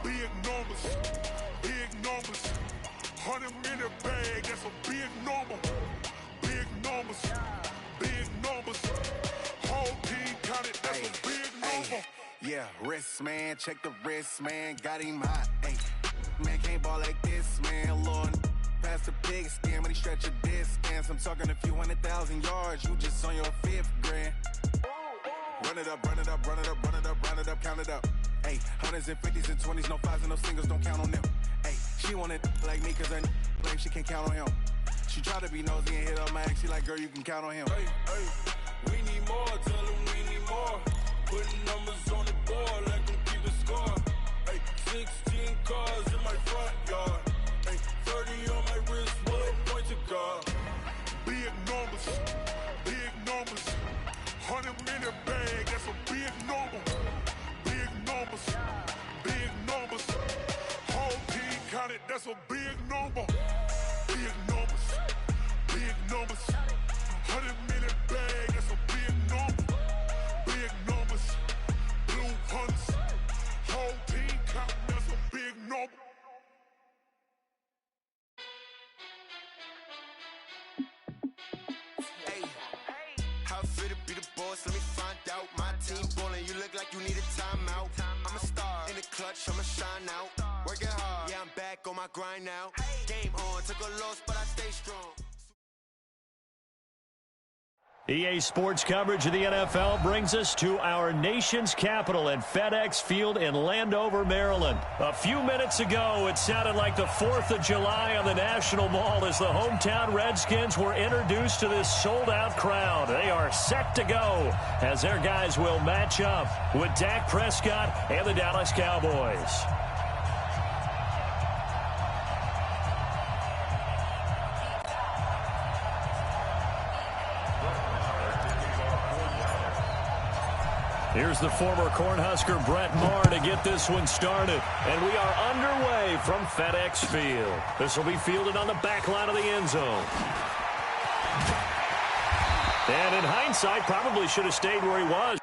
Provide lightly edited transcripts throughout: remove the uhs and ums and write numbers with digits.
Big numbers, big numbers. 100-minute bag, that's a big number. Big numbers, big numbers. Whole team counted, that's a big number. Yeah, wrist, man, check the wrist, man. Got him hot, ayy. Man, can't ball like this, man. Lord, past the pig skin when he stretch a distance. I'm talking a few 100,000 yards. You just on your 5th grand. Run it up, run it up, run it up, run it up, run it up, count it up. Ayy, 100s and 50s and 20s, no 5s and no singles, don't count on them. Ayy, she want it like me cause her claim she can't count on him. She try to be nosy and hit up my ex, she like, girl, you can count on him. Hey, hey, we need more, tell them we need more. Putting numbers on the board, let them keep the score. Hey, 16 cars in my front yard. Hey, 30 on my wrist, bullet point to guard. Big numbers, big numbers. 100-minute bag, that's a big number. Big numbers, big numbers. Whole team counted, that's a big number. Big numbers, big numbers. 100-minute bag, that's a big number. Big numbers, blue hunts. Whole team counting, that's a big number. Fit to be the boss, let me find out. My team ballin', you look like you need a timeout. I'm a star in the clutch, I'ma shine out. Working hard, yeah, I'm back on my grind now. Game on, took a loss, but I stay strong. EA Sports coverage of the NFL brings us to our nation's capital at FedEx Field in Landover, Maryland. A few minutes ago, it sounded like the 4th of July on the National Mall as the hometown Redskins were introduced to this sold-out crowd. They are set to go as their guys will match up with Dak Prescott and the Dallas Cowboys. Here's the former Cornhusker Brett Maher to get this one started. And we are underway from FedEx Field. This will be fielded on the back line of the end zone. And in hindsight, probably should have stayed where he was.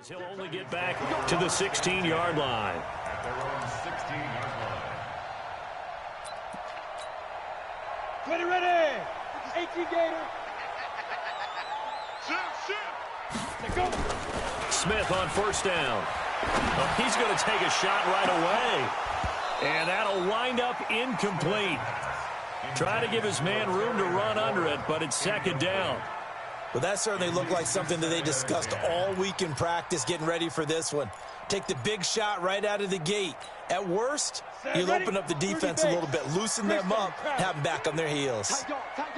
He'll only get back to the 16-yard line. At their own 16-yard line. Ready. 18 Gator. Shoot. Go. Smith on first down. Oh, he's going to take a shot right away. And that'll wind up incomplete. Try to give his man room to run under it, but it's second down. Well, that certainly looked like something that they discussed all week in practice getting ready for this one. Take the big shot right out of the gate. At worst, you'll open up the defense a little bit, loosen them up, have them back on their heels.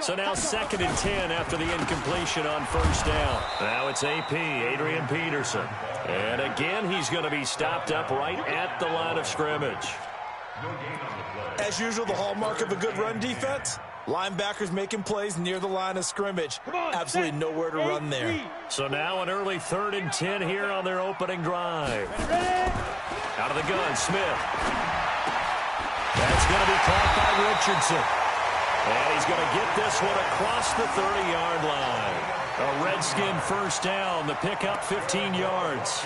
So now 2nd and 10 after the incompletion on first down. Now it's AP, Adrian Peterson. And again, he's going to be stopped up right at the line of scrimmage. As usual, the hallmark of a good run defense, linebackers making plays near the line of scrimmage. Absolutely nowhere to run there. So now an early 3rd and 10 here on their opening drive. Out of the gun, Smith. That's going to be caught by Richardson. And he's going to get this one across the 30-yard line. A Redskin first down. The pickup 15 yards.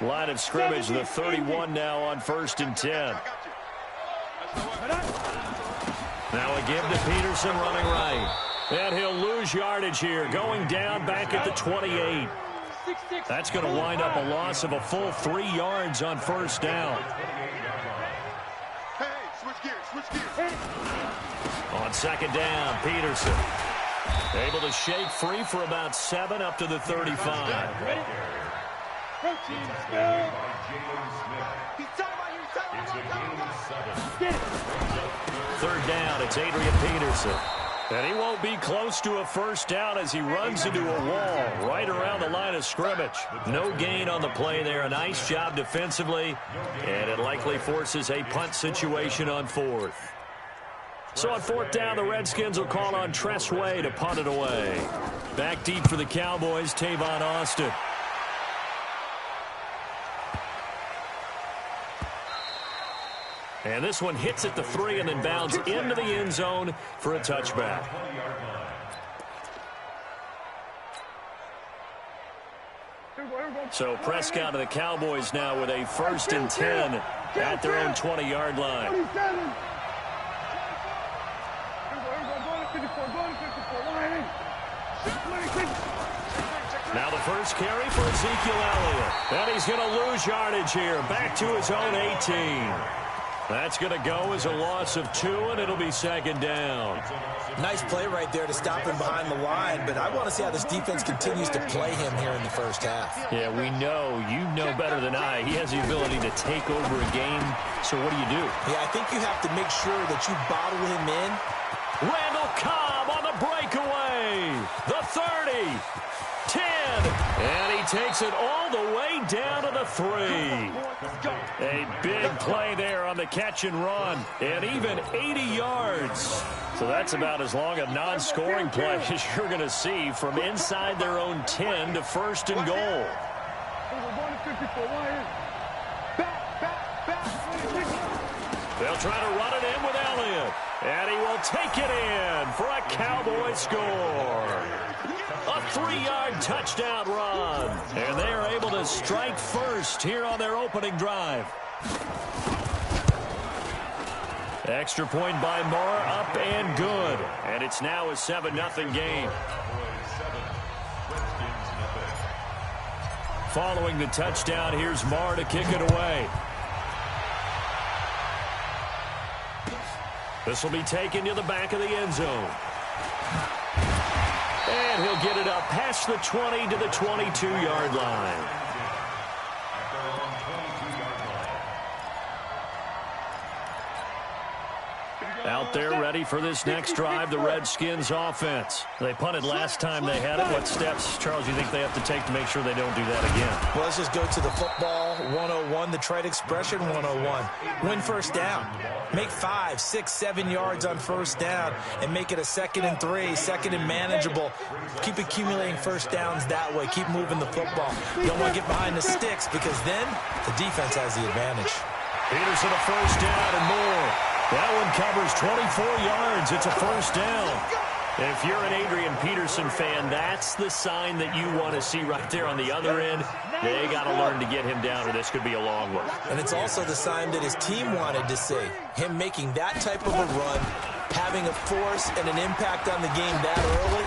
Line of scrimmage, the 31 now on 1st and 10. Now a give to Peterson running right. And he'll lose yardage here, going down back at the 28. That's going to wind up a loss of a full 3 yards on first down. Hey, switch gears. On second down, Peterson able to shake free for about 7 up to the 35. Protein spill. Third down, it's Adrian Peterson. And he won't be close to a first down as he runs into a wall right around the line of scrimmage. No gain on the play there. A nice job defensively, and it likely forces a punt situation on fourth. So on fourth down, the Redskins will call on Tress Way to punt it away. Back deep for the Cowboys, Tavon Austin. And this one hits at the 3 and then bounds into the end zone for a touchback. So Prescott and the Cowboys now with a 1st and 10 at their own 20-yard line. Now the first carry for Ezekiel Elliott. And he's going to lose yardage here. Back to his own 18. That's going to go as a loss of 2, and it'll be second down. Nice play right there to stop him behind the line, but I want to see how this defense continues to play him here in the first half. Yeah, we know. You know better than I. He has the ability to take over a game, so what do you do? Yeah, I think you have to make sure that you bottle him in. Randall Cobb on the breakaway. The 30. 10. And he takes it all the way down to the 3. A big play there on the catch and run. And even 80 yards. So that's about as long a non-scoring play as you're going to see from inside their own 10 to 1st and goal. They'll try to run it in with Elliott. And he will take it in for a Cowboy score. A 3-yard touchdown run. And they are able to strike first here on their opening drive. Extra point by Moore, up and good. And it's now a 7-0 game. Following the touchdown, here's Moore to kick it away. This will be taken to the back of the end zone. And he'll get it up past the 20 to the 22-yard line. Out there ready for this next drive, the Redskins offense. They punted last time they had it. What steps, Charles, do you think they have to take to make sure they don't do that again? Well, let's just go to the football 101, the trade expression 101. Win first down. Make 5, 6, 7 yards on first down and make it a 2nd and 3, 2nd and manageable. Keep accumulating first downs that way. Keep moving the football. You don't want to get behind the sticks because then the defense has the advantage. Peterson a first down and more. That one covers 24 yards. It's a first down. If you're an Adrian Peterson fan, that's the sign that you want to see right there on the other end. They got to learn to get him down, or this could be a long one. And it's also the sign that his team wanted to see. Him making that type of a run, having a force and an impact on the game that early,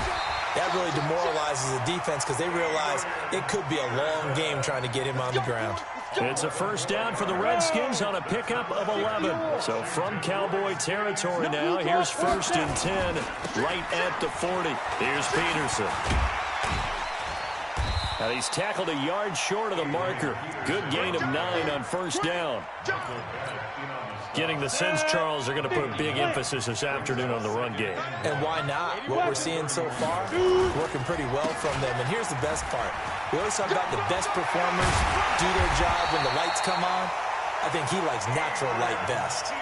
that really demoralizes the defense because they realize it could be a long game trying to get him on the ground. It's a first down for the Redskins on a pickup of 11. So from Cowboy territory now, here's 1st and 10 right at the 40. Here's Peterson. And he's tackled a yard short of the marker. Good gain of 9 on first down. Getting the sense, Charles, they're going to put a big emphasis this afternoon on the run game. And why not? What we're seeing so far, working pretty well from them. And here's the best part. We always talk about the best performers do their job when the lights come on. I think he likes natural light best.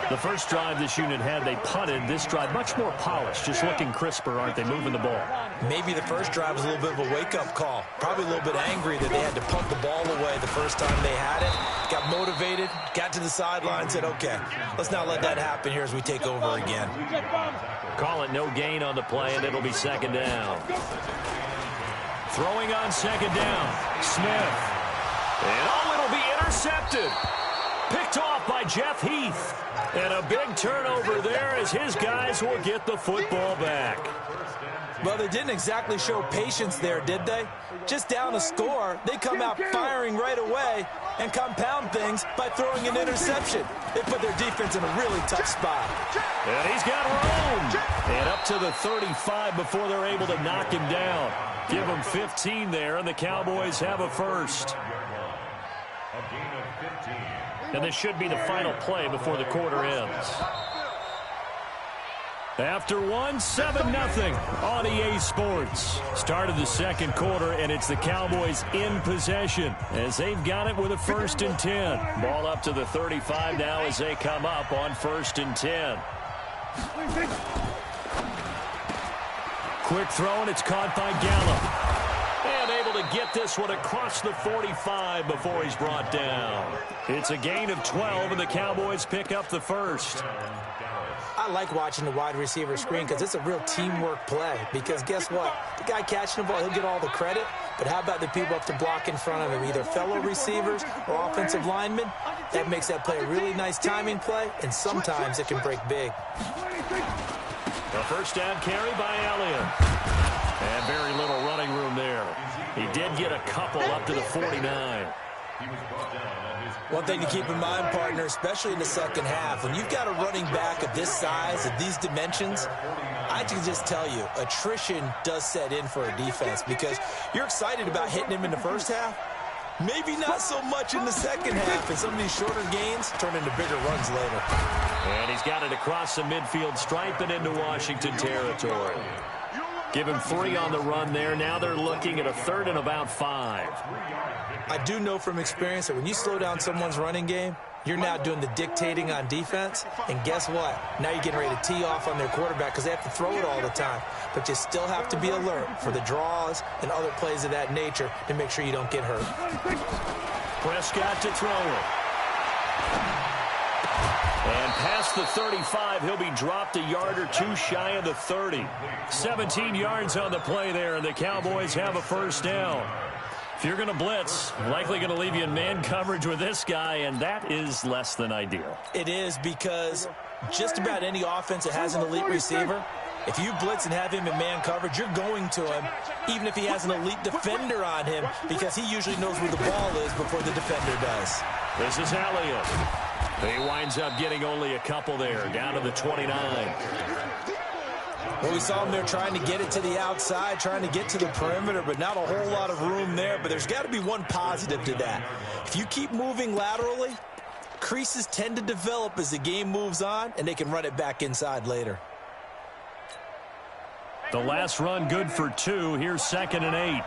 The first drive this unit had, they punted. This drive, much more polished, just looking crisper, aren't they, moving the ball? Maybe the first drive was a little bit of a wake-up call. Probably a little bit angry that they had to punt the ball away the first time they had it. Got motivated, got to the sideline, said, okay, let's not let that happen here as we take over again. Call it no gain on the play, and it'll be second down. Throwing on second down, Smith. And it'll be intercepted. Picked off by Jeff Heath. And a big turnover there as his guys will get the football back. Well, they didn't exactly show patience there, did they? Just down a score, they come out firing right away and compound things by throwing an interception. They put their defense in a really tough spot. And he's got room. And up to the 35 before they're able to knock him down. Give him 15 there, and the Cowboys have a first. A gain of 15. And this should be the final play before the quarter ends. After one, 7-0 on EA Sports. Start of the second quarter, and it's the Cowboys in possession as they've got it with a 1st and 10. Ball up to the 35 now as they come up on 1st and 10. Quick throw, and it's caught by Gallup. And able to get this one across the 45 before he's brought down. It's a gain of 12, and the Cowboys pick up the first. I like watching the wide receiver screen because it's a real teamwork play. Because guess what? The guy catching the ball, he'll get all the credit. But how about the people up to block in front of him, either fellow receivers or offensive linemen? That makes that play a really nice timing play, and sometimes it can break big. The first down carry by Elliott. And very little running room there. He did get a couple up to the 49. One thing to keep in mind, partner, especially in the second half, when you've got a running back of this size, of these dimensions, I can just tell you, attrition does set in for a defense because you're excited about hitting him in the first half. Maybe not so much in the second half, and some of these shorter gains turn into bigger runs later. And he's got it across the midfield stripe and into Washington territory. Give him 3 on the run there. Now they're looking at a 3rd and about 5. I do know from experience that when you slow down someone's running game, you're now doing the dictating on defense. And guess what? Now you're getting ready to tee off on their quarterback because they have to throw it all the time. But you still have to be alert for the draws and other plays of that nature to make sure you don't get hurt. Prescott to throw it. And past the 35, he'll be dropped a yard or 2 shy of the 30. 17 yards on the play there, and the Cowboys have a first down. If you're going to blitz, likely going to leave you in man coverage with this guy, and that is less than ideal. It is because just about any offense that has an elite receiver, if you blitz and have him in man coverage, you're going to him, even if he has an elite defender on him, because he usually knows where the ball is before the defender does. This is Elliott. He winds up getting only a couple there, down to the 29. Well, we saw him there trying to get it to the outside, trying to get to the perimeter, but not a whole lot of room there. But there's got to be one positive to that. If you keep moving laterally, creases tend to develop as the game moves on, and they can run it back inside later. The last run good for 2. Here's 2nd and 8.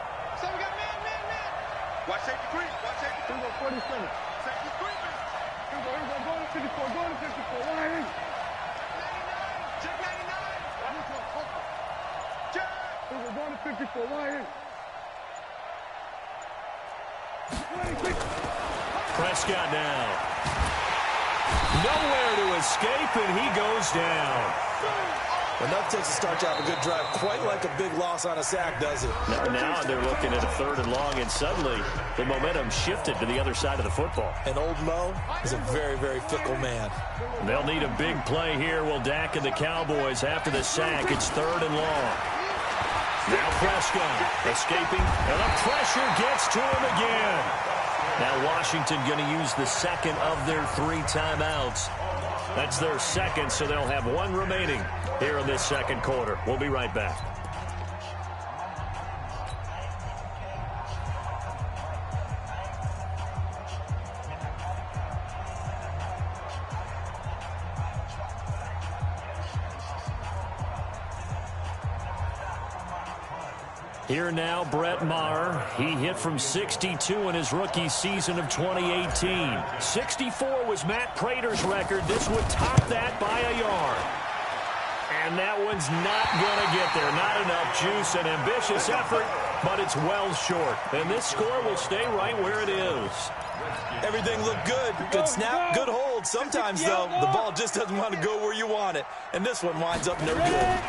Watch safety three. Watch safety three. 47. Safety three. Here we go. Go to 54. Go to 54. Line in. 99. Check 99. Check. Here we go. Go to 54. Line in. Prescott now. Nowhere to escape, and he goes down. Enough takes to start you off a good drive, quite like a big loss on a sack, does it? Now they're looking at a 3rd and long, and suddenly the momentum shifted to the other side of the football. And old Mo is a very, very fickle man. They'll need a big play here. Will Dak and the Cowboys after the sack. It's 3rd and long. Now Prescott escaping, and the pressure gets to him again. Now Washington going to use the 2nd of their 3 timeouts. That's their 2nd, so they'll have 1 remaining here in this 2nd quarter. We'll be right back. Here now, Brett Maher. He hit from 62 in his rookie season of 2018. 64 was Matt Prater's record. This would top that by a yard. And that one's not going to get there. Not enough juice, an ambitious effort, but it's well short. And this score will stay right where it is. Everything looked good. Good snap, good hold. Sometimes, though, the ball just doesn't want to go where you want it. And this one winds up no good.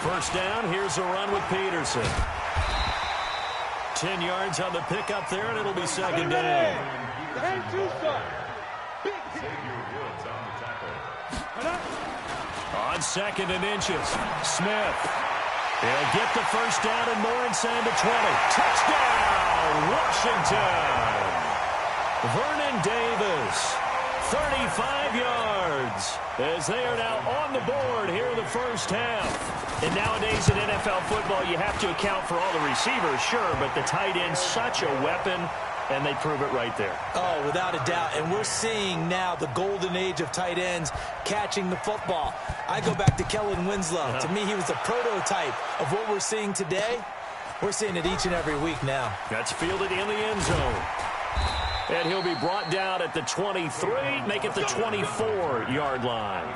First down, here's a run with Peterson. 10 yards on the pickup there, and it'll be 2nd down. On 2nd and inches, Smith. He'll get the first down and more inside the 20. Touchdown, Washington. Vernon Davis, 35 yards, as they are now on the board here in the first half. And nowadays in NFL football, you have to account for all the receivers, sure, but the tight end, such a weapon. and they prove it right there. Oh, without a doubt. And we're seeing now the golden age of tight ends catching the football. I go back to Kellen Winslow. To me, he was the prototype of what we're seeing today. We're seeing it each and every week now. That's fielded in the end zone. And he'll be brought down at the 23, make it the 24-yard line.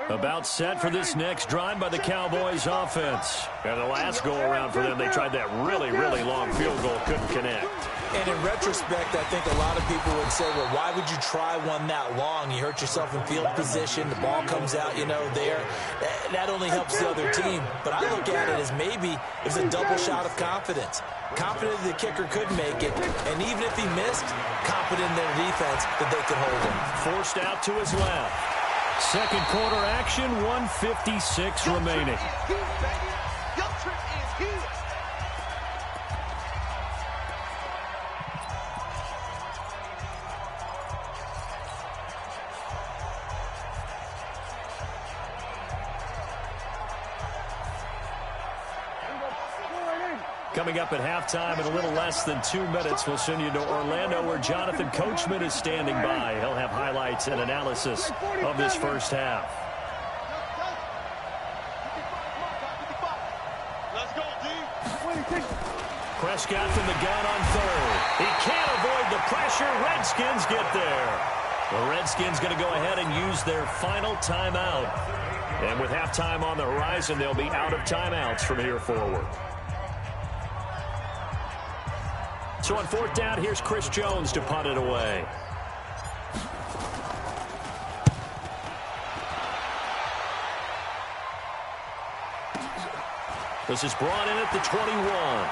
About set for this next drive by the Cowboys offense. And the last go-around for them, they tried that really, really long field goal, couldn't connect. And in retrospect, I think a lot of people would say, well, why would you try one that long? You hurt yourself in field position. The ball comes out, there. That only helps the other team. But I look at it as maybe it's a double shot of confidence. Confident the kicker could make it. And even if he missed, confident in their defense that they could hold him. Forced out to his left. Second quarter action, 1:56 remaining. Coming up at halftime in a little less than 2 minutes, we'll send you to Orlando where Jonathan Coachman is standing by. He'll have highlights and analysis of this first half. Let's go, D. Prescott from the gun on third. He can't avoid the pressure. Redskins get there. The Redskins going to go ahead and use their final timeout. And with halftime on the horizon, they'll be out of timeouts from here forward. So on fourth down, here's Chris Jones to punt it away. This is brought in at the 21.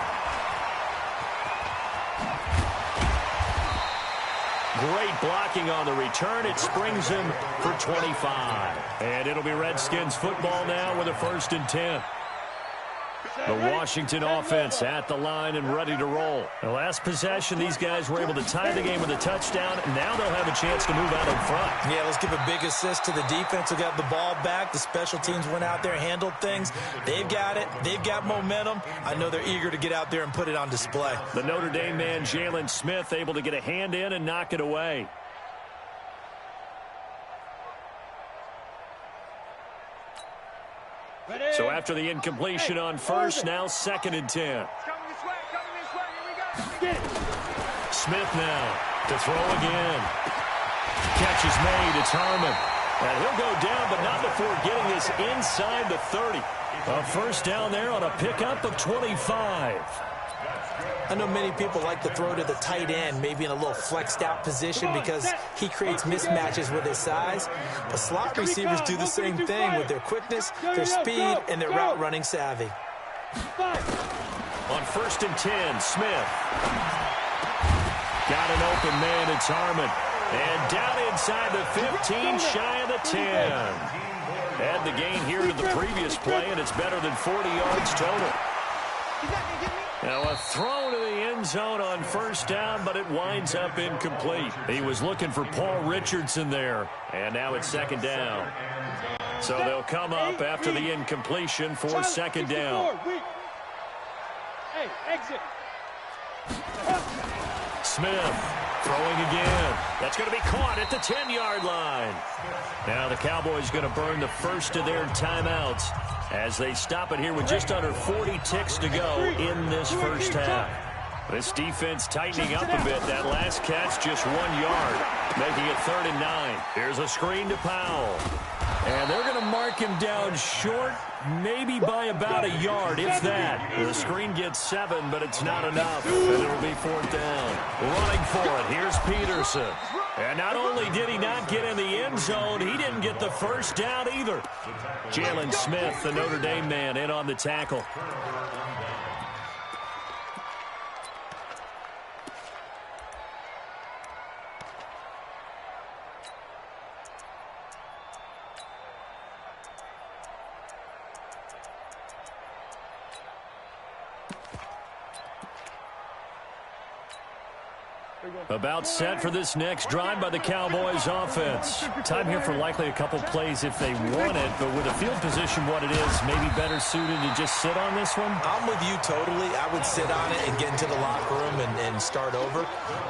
Great blocking on the return. It springs him for 25. And it'll be Redskins football now with a 1st and 10. The Washington offense at the line and ready to roll. The last possession, these guys were able to tie the game with a touchdown. Now they'll have a chance to move out in front. Yeah, let's give a big assist to the defense who got the ball back. The special teams went out there, handled things. They've got it. They've got momentum. I know they're eager to get out there and put it on display. The Notre Dame man, Jalen Smith, able to get a hand in and knock it away. So after the incompletion on first, now 2nd and 10. Smith now to throw again. Catch is made. It's Harmon. And he'll go down, but not before getting this inside the 30. A first down there on a pickup of 25. I know many people like to throw to the tight end, maybe in a little flexed out position because he creates mismatches with his size. But slot receivers do the same thing with their quickness, their speed, and their route running savvy. On 1st and 10, Smith. Got an open man, it's Harmon. And down inside the 15, shy of the 10. Add the gain here to the previous play, and it's better than 40 yards total. Now a throw to the end zone on first down, but it winds up incomplete. He was looking for Paul Richardson there, and now it's 2nd down. So they'll come up after the incompletion for 2nd down. Hey, exit. Smith throwing again. That's going to be caught at the 10-yard line. Now the Cowboys going to burn the first of their timeouts as they stop it here with just under 40 ticks to go in this first half. This defense tightening up a bit. That last catch just 1 yard, making it 3rd and 9. Here's a screen to Powell. And they're going to mark him down short, maybe by about a yard, if that. The screen gets 7, but it's not enough, and it'll be 4th down. Running for it, here's Peterson. And not only did he not get in the end zone, he didn't get the first down either. Jalen Smith, the Notre Dame man, in on the tackle. About set for this next drive by the Cowboys offense. Time here for likely a couple plays if they want it, but with the field position what it is, maybe better suited to just sit on this one? I'm with you totally. I would sit on it and get into the locker room and start over.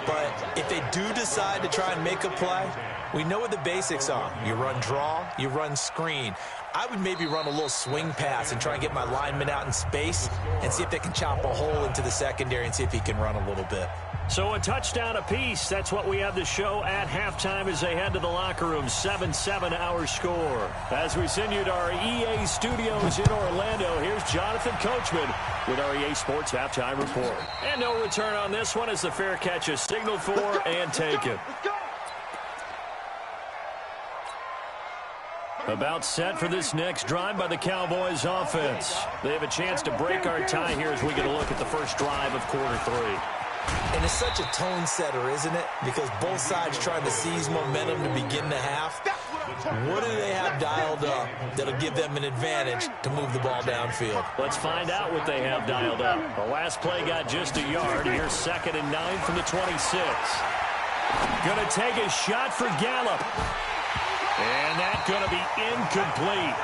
But if they do decide to try and make a play, we know what the basics are. You run draw, you run screen. I would maybe run a little swing pass and try and get my lineman out in space and see if they can chop a hole into the secondary and see if he can run a little bit. So a touchdown apiece. That's what we have to show at halftime as they head to the locker room. 7-7 our score. As we send you to our EA studios in Orlando, here's Jonathan Coachman with our EA Sports Halftime Report. And no return on this one as the fair catch is signaled for and taken. About set for this next drive by the Cowboys offense. They have a chance to break our tie here as we get a look at the first drive of quarter 3. And it's such a tone setter, isn't it? Because both sides trying to seize momentum to begin the half. What do they have dialed up that'll give them an advantage to move the ball downfield? Let's find out what they have dialed up. The last play got just a yard. Here's 2nd and 9 from the 26. Going to take a shot for Gallup. And that's going to be incomplete.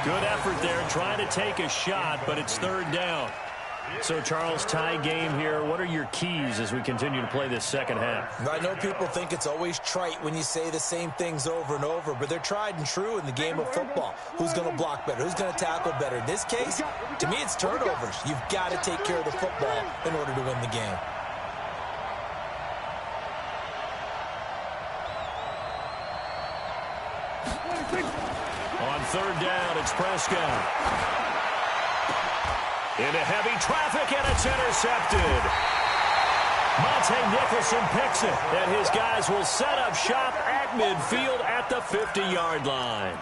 Good effort there trying to take a shot, but it's 3rd down. So, Charles, tie game here. What are your keys as we continue to play this second half? I know people think it's always trite when you say the same things over and over, but they're tried and true in the game of football. Who's going to block better? Who's going to tackle better? In this case, to me, it's turnovers. You've got to take care of the football in order to win the game. On 3rd down, it's Prescott. Into heavy traffic, and it's intercepted. Monte Nicholson picks it, and his guys will set up shop at midfield at the 50-yard line.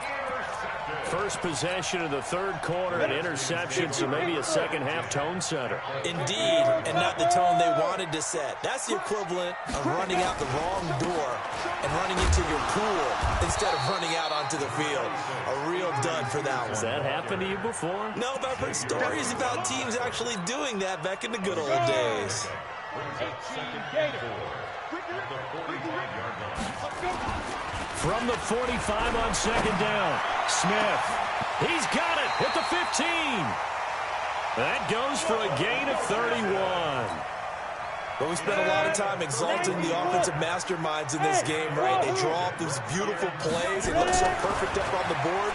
First possession of the 3rd quarter, an interception, so maybe a second-half tone setter. Indeed, and not the tone they wanted to set. That's the equivalent of running out the wrong door and running into your pool instead of running out onto the field. A real dud for that one. Has that happened to you before? No, but I've heard stories about teams actually doing that back in the good old days. From the 45 on 2nd down, Smith. He's got it at the 15. That goes for a gain of 31. But we spent a lot of time exalting the offensive masterminds in this game, right? They draw up these beautiful plays. They look so perfect up on the board.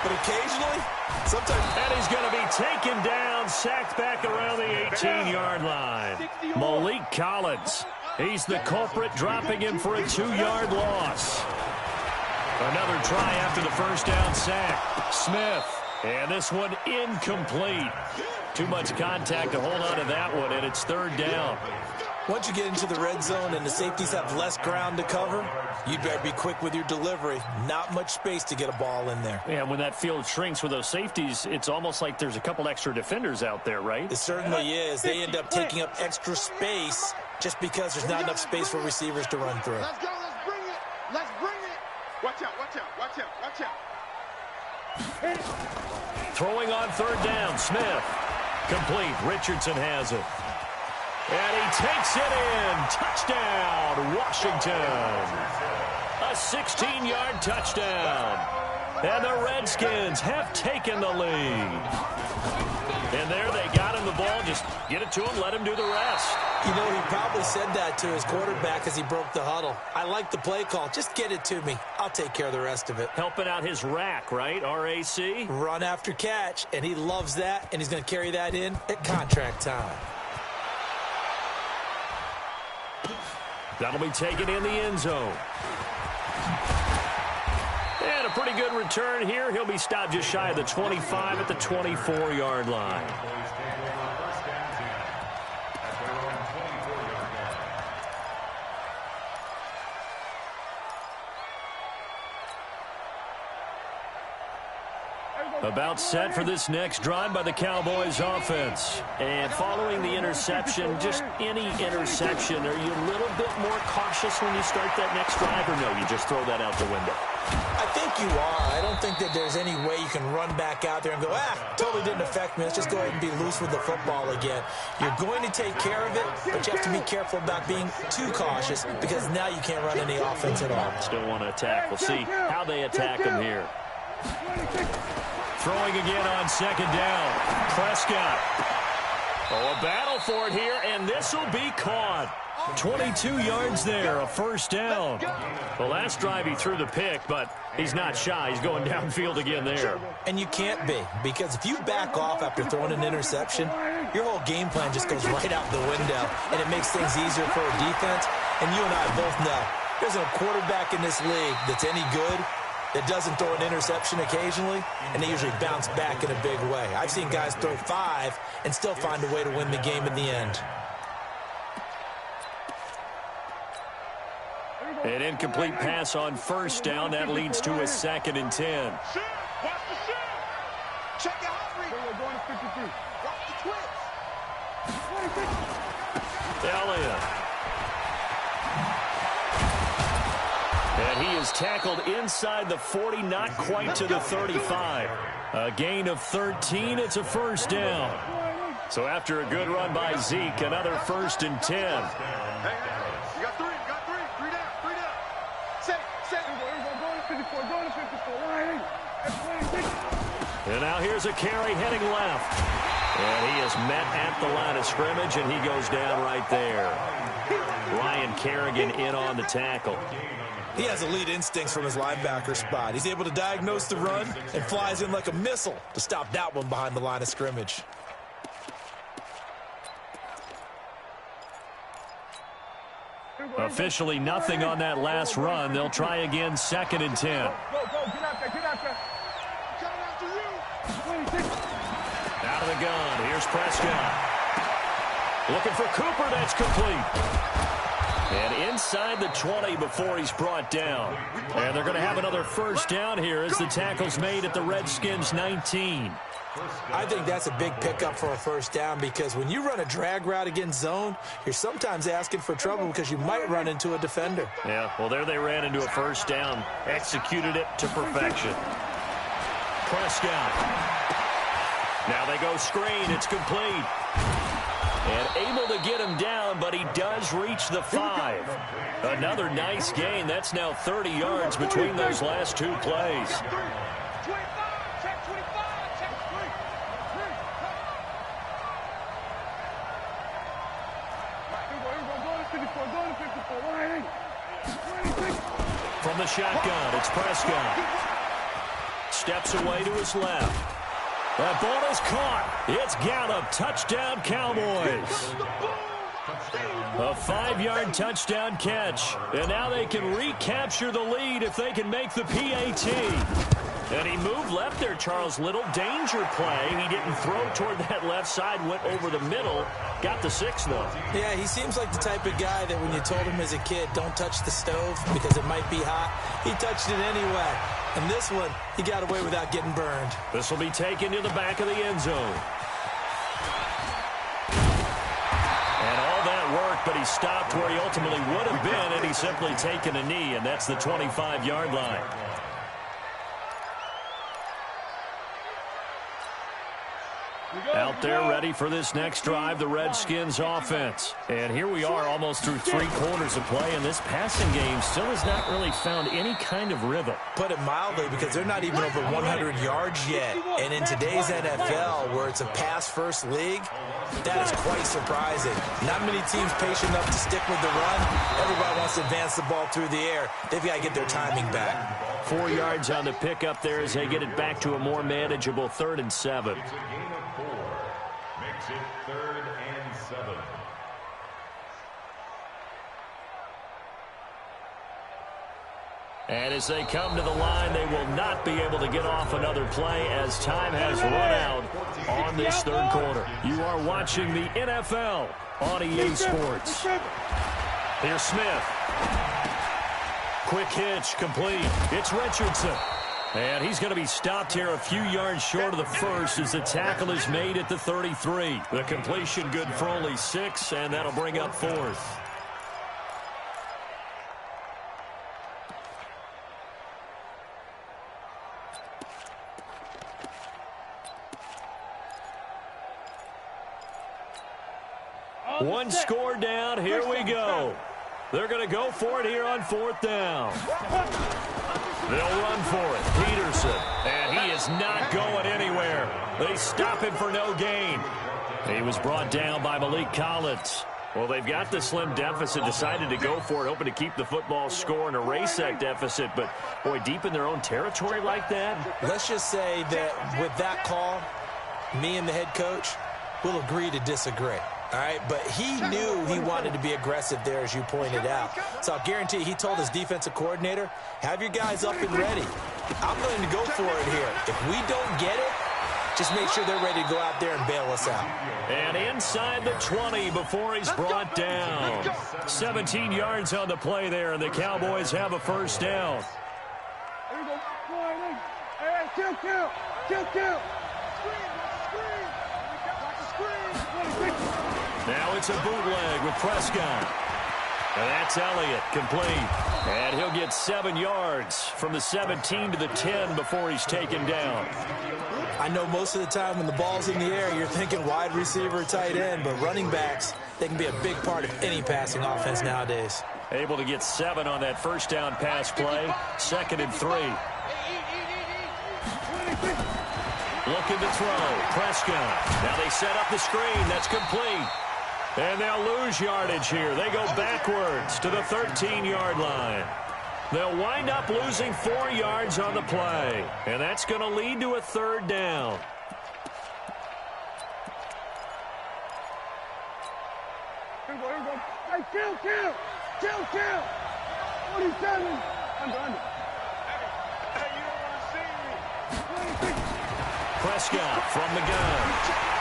But occasionally, sometimes... And he's going to be taken down, sacked back around the 18-yard line. Malik Collins. He's the culprit, dropping him for a 2-yard loss. Another try after the first down sack. Smith. And this one incomplete. Too much contact to hold on to that one, and it's 3rd down. Once you get into the red zone and the safeties have less ground to cover, you'd better be quick with your delivery. Not much space to get a ball in there. Yeah, when that field shrinks with those safeties, it's almost like there's a couple extra defenders out there, right? It certainly is. They end up taking up extra space just because there's not enough space for receivers to run through. Let's go. Let's bring it. Let's bring it. Watch out. Watch out. Watch out. Watch out. Throwing on 3rd down, Smith. Complete. Richardson has it. And he takes it in. Touchdown, Washington. A 16-yard touchdown. And the Redskins have taken the lead. And there they got him the ball. Just get it to him, let him do the rest. You know, he probably said that to his quarterback as he broke the huddle. I like the play call. Just get it to me. I'll take care of the rest of it. Helping out his rack, right? RAC? Run after catch, and he loves that, and he's going to carry that in at contract time. That'll be taken in the end zone. And a pretty good return here. He'll be stopped just shy of the 25 at the 24-yard line. About set for this next drive by the Cowboys offense. And following the interception, just any interception, are you a little bit more cautious when you start that next drive, or no, you just throw that out the window? I think you are. I don't think that there's any way you can run back out there and go, totally didn't affect me. Let's just go ahead and be loose with the football again. You're going to take care of it, but you have to be careful about being too cautious because now you can't run any offense at all. Still want to attack. We'll see how they attack him here. Throwing again on second down. Prescott. Oh, a battle for it here, and this will be caught. 22 yards there, a first down. The last drive he threw the pick, but he's not shy. He's going downfield again there. And you can't be, because if you back off after throwing an interception, your whole game plan just goes right out the window, and it makes things easier for a defense. And you and I both know there's a quarterback in this league that's any good that doesn't throw an interception occasionally, and they usually bounce back in a big way. I've seen guys throw 5 and still find a way to win the game in the end. An incomplete pass on first down. That leads to a 2nd and 10. Watch the shit. Check your hot read. We're going to 53. Watch the twitch. Elliott. And he is tackled inside the 40, not quite to the 35. A gain of 13. It's a first down. So after a good run by Zeke, another 1st and 10. Hey, you got 3. Three down. Set. Going to 54. Going to 54. And now here's a carry heading left. And he is met at the line of scrimmage, and he goes down right there. Ryan Kerrigan in on the tackle. He has elite instincts from his linebacker spot. He's able to diagnose the run and flies in like a missile to stop that one behind the line of scrimmage. Officially nothing on that last run. They'll try again, 2nd and 10. Go. Get out there. Coming after you. Out of the gun. Here's Prescott. Looking for Cooper. That's complete. And inside the 20 before he's brought down. And they're going to have another first down here as the tackle's made at the Redskins' 19. I think that's a big pickup for a first down because when you run a drag route against zone, you're sometimes asking for trouble because you might run into a defender. Yeah, well, there they ran into a first down. Executed it to perfection. Prescott. Now they go screen. It's complete. And able to get him down, but he does reach the 5. Another nice gain. That's now 30 yards between those last 2 plays. 25. Check 25. Check 3. Go to 54. From the shotgun, it's Prescott. Steps away to his left. That ball is caught. It's Gallup. Touchdown, Cowboys. A 5-yard touchdown catch. And now they can recapture the lead if they can make the PAT. And he moved left there, Charles Little. Danger play. He didn't throw toward that left side. Went over the middle. Got the 6, though. Yeah, he seems like the type of guy that when you told him as a kid, don't touch the stove because it might be hot, he touched it anyway. And this one, he got away without getting burned. This will be taken to the back of the end zone. And all that work, but he stopped where he ultimately would have been, and he's simply taken a knee, and that's the 25-yard line. Out there ready for this next drive, the Redskins offense. And here we are almost through 3 quarters of play, and this passing game still has not really found any kind of rhythm. Put it mildly, because they're not even over 100 yards yet. And in today's NFL, where it's a pass-first league, that is quite surprising. Not many teams patient enough to stick with the run. Everybody wants to advance the ball through the air. They've got to get their timing back. 4 yards on the pickup there as they get it back to a more manageable 3rd and 7. Makes it 3rd and 7. And as they come to the line, they will not be able to get off another play as time has run out on this 3rd quarter. You are watching the NFL on EA Sports. Here's Smith. Quick hitch, complete. It's Richardson. And he's going to be stopped here a few yards short of the 1st as the tackle is made at the 33. The completion good for only 6, and that'll bring up 4th. One score down. Here we go. They're going to go for it here on 4th down. They'll run for it. Peterson. And he is not going anywhere. They stop him for no gain. He was brought down by Malik Collins. Well, they've got the slim deficit, decided to go for it, hoping to keep the football score and erase that deficit. But, boy, deep in their own territory like that. Let's just say that with that call, me and the head coach will agree to disagree. All right, but he knew he wanted to be aggressive there, as you pointed out. So I'll guarantee you, he told his defensive coordinator, have your guys up and ready. I'm going to go for it here. If we don't get it, just make sure they're ready to go out there and bail us out. And inside the 20 before he's brought down. 17 yards on the play there, and the Cowboys have a first down. Here we go. Hey, kill. Now it's a bootleg with Prescott. And that's Elliott, complete. And he'll get 7 yards from the 17 to the 10 before he's taken down. I know most of the time when the ball's in the air, you're thinking wide receiver, tight end, but running backs, they can be a big part of any passing offense nowadays. Able to get 7 on that first down pass play. 2nd and 3. Looking to throw. Prescott. Now they set up the screen. That's complete. And they'll lose yardage here. They go backwards to the 13-yard line. They'll wind up losing 4 yards on the play. And that's going to lead to a 3rd down. Here we go. Hey, kill. 47. Under. Hey, you don't want to see me. 26. Prescott from the gun.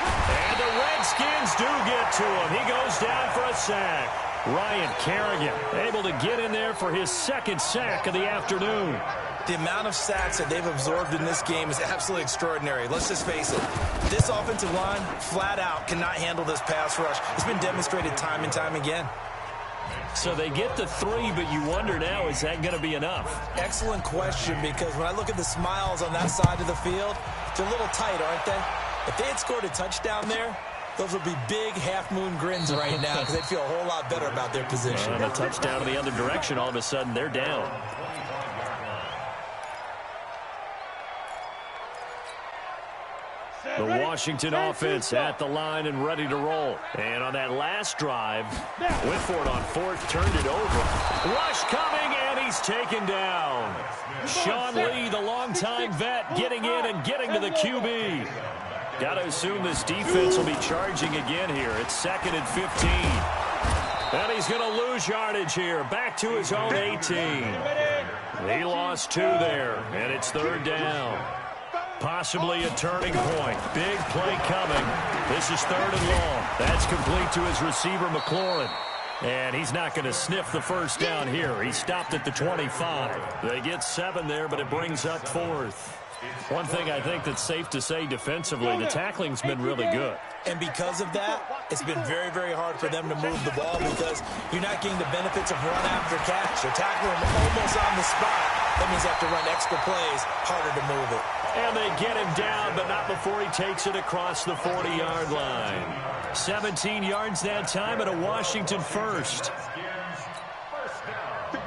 And the Redskins do get to him. He goes down for a sack. Ryan Kerrigan able to get in there for his 2nd sack of the afternoon. The amount of sacks that they've absorbed in this game is absolutely extraordinary. Let's just face it. This offensive line, flat out, cannot handle this pass rush. It's been demonstrated time and time again. So they get the 3, but you wonder now, is that going to be enough? Excellent question, because when I look at the smiles on that side of the field, they're a little tight, aren't they? If they had scored a touchdown there, those would be big half-moon grins right now because they'd feel a whole lot better about their position. And a touchdown in the other direction, all of a sudden they're down. The Washington offense at the line and ready to roll. And on that last drive, Whitford on 4th turned it over. Rush coming, and he's taken down. Sean Lee, the longtime vet, getting in and getting to the QB. Got to assume this defense will be charging again here. It's 2nd and 15. And he's going to lose yardage here. Back to his own 18. He lost 2 there, and it's 3rd down. Possibly a turning point. Big play coming. This is 3rd and long. That's complete to his receiver, McLaurin. And he's not going to sniff the first down here. He stopped at the 25. They get 7 there, but it brings up 4th. One thing I think that's safe to say defensively, the tackling's been really good. And because of that, it's been very, very hard for them to move the ball because you're not getting the benefits of run after catch. You're tackling him almost on the spot. That means they have to run extra plays, harder to move it. And they get him down, but not before he takes it across the 40-yard line. 17 yards that time and a Washington first.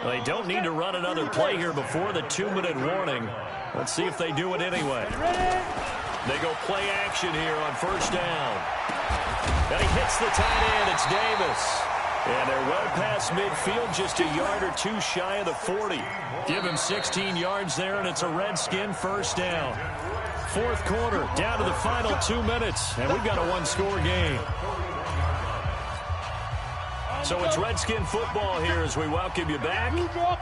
They don't need to run another play here before the 2-minute warning. Let's see if they do it anyway. They go play action here on first down. And he hits the tight end. It's Davis. And they're well past midfield, just a yard or 2 shy of the 40. Give him 16 yards there, and it's a Redskin first down. 4th quarter, down to the final 2 minutes, and we've got a 1-score game. So it's Redskin football here as we welcome you back.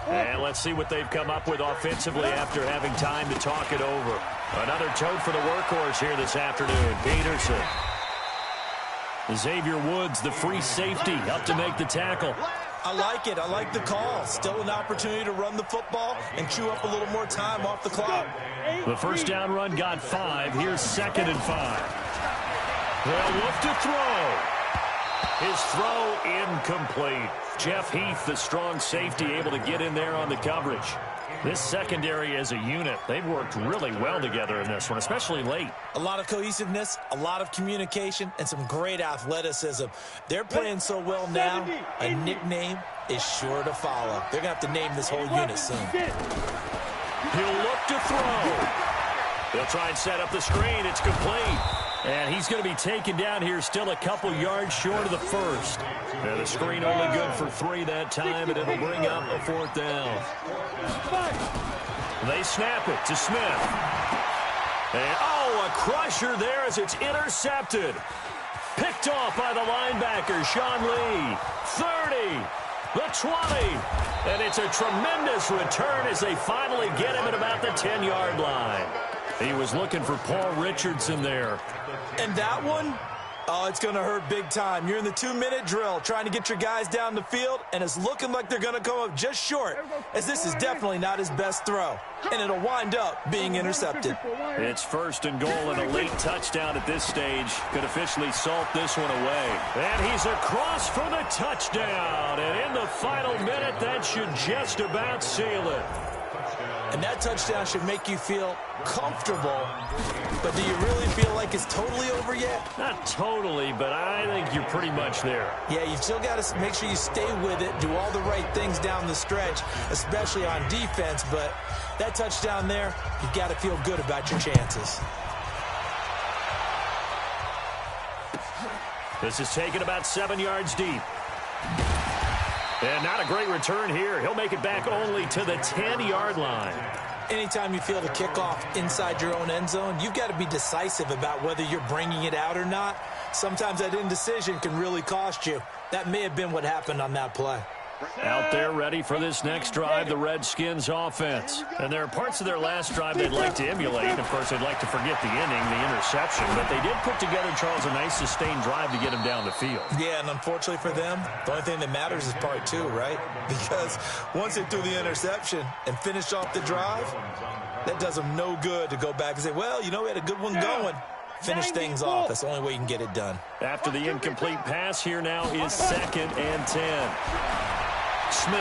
And let's see what they've come up with offensively after having time to talk it over. Another tote for the workhorse here this afternoon, Peterson. Xavier Woods, the free safety, up to make the tackle. I like it. I like the call. Still an opportunity to run the football and chew up a little more time off the clock. The first down run got 5. Here's 2nd and 5. They'll look to throw. His throw incomplete. Jeff Heath, the strong safety, able to get in there on the coverage. This secondary as a unit, they've worked really well together in this one, especially late. A lot of cohesiveness, a lot of communication, and some great athleticism. They're playing so well now, a nickname is sure to follow. They're going to have to name this whole unit soon. He'll look to throw. They'll try and set up the screen. It's complete. And he's going to be taken down here still a couple yards short of the first. Now the screen only good for 3 that time, and it'll bring up a 4th down. They snap it to Smith. And, a crusher there as it's intercepted. Picked off by the linebacker, Sean Lee. 30, the 20. And it's a tremendous return as they finally get him at about the 10-yard line. He was looking for Paul Richardson there. And that one, it's going to hurt big time. You're in the 2-minute drill trying to get your guys down the field, and it's looking like they're going to come up just short, as this is definitely not his best throw. And it'll wind up being intercepted. It's 1st and goal, and a late touchdown at this stage could officially salt this one away. And he's across for the touchdown. And in the final minute, that should just about seal it. And that touchdown should make you feel comfortable. But do you really feel like it's totally over yet? Not totally, but I think you're pretty much there. Yeah, you've still got to make sure you stay with it, do all the right things down the stretch, especially on defense. But that touchdown there, you've got to feel good about your chances. This is taken about 7 yards deep. And not a great return here. He'll make it back only to the 10-yard line. Anytime you feel the kickoff inside your own end zone, you've got to be decisive about whether you're bringing it out or not. Sometimes that indecision can really cost you. That may have been what happened on that play. Out there ready for this next drive, the Redskins offense. And there are parts of their last drive they'd like to emulate. And, of course, they'd like to forget the inning, the interception. But they did put together, Charles, a nice sustained drive to get him down the field. Yeah, and unfortunately for them, the only thing that matters is part 2, right? Because once they threw the interception and finished off the drive, that does them no good to go back and say, well, we had a good one going. Finish things off. That's the only way you can get it done. After the incomplete pass, here now is 2nd and 10. Smith.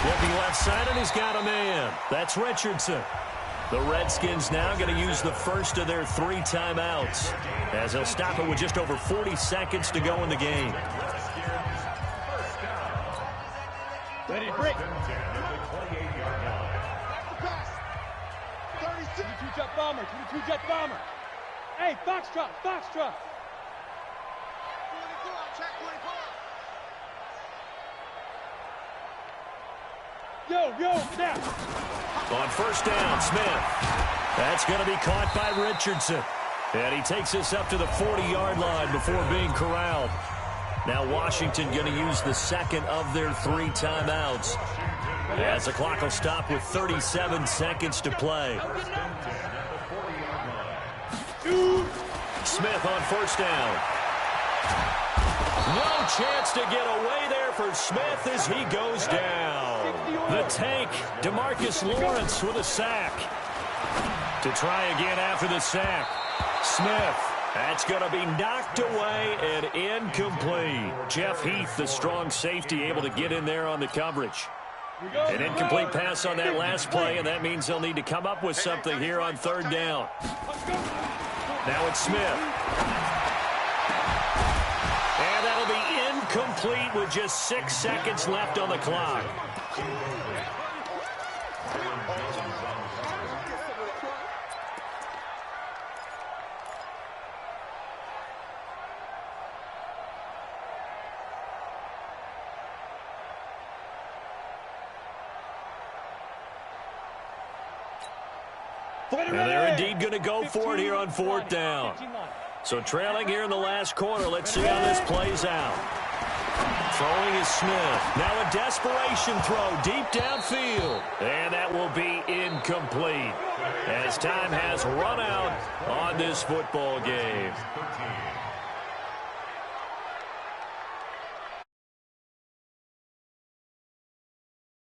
Looking left side, and he's got a man. That's Richardson. The Redskins now going to use the first of their 3 timeouts, as they'll stop it with just over 40 seconds to go in the game. Ready, break. 22-jet bomber, 22-jet bomber. Hey, Foxtrot, Foxtrot. Yo, now. On 1st down, Smith. That's going to be caught by Richardson. And he takes us up to the 40-yard line before being corralled. Now Washington going to use the 2nd of their 3 timeouts, as the clock will stop with 37 seconds to play. Smith on 1st down. No chance to get away there for Smith as he goes down. The tank, DeMarcus Lawrence with a sack. To try again after the sack. Smith, that's going to be knocked away and incomplete. Jeff Heath, the strong safety, able to get in there on the coverage. An incomplete pass on that last play, and that means they'll need to come up with something here on 3rd down. Now it's Smith. And that'll be incomplete with just 6 seconds left on the clock. And they're indeed going to go for it here on 4th down. So trailing here in the last quarter. Let's see how this plays out. Throwing is Smith. Now a desperation throw deep downfield. And that will be incomplete, as time has run out on this football game.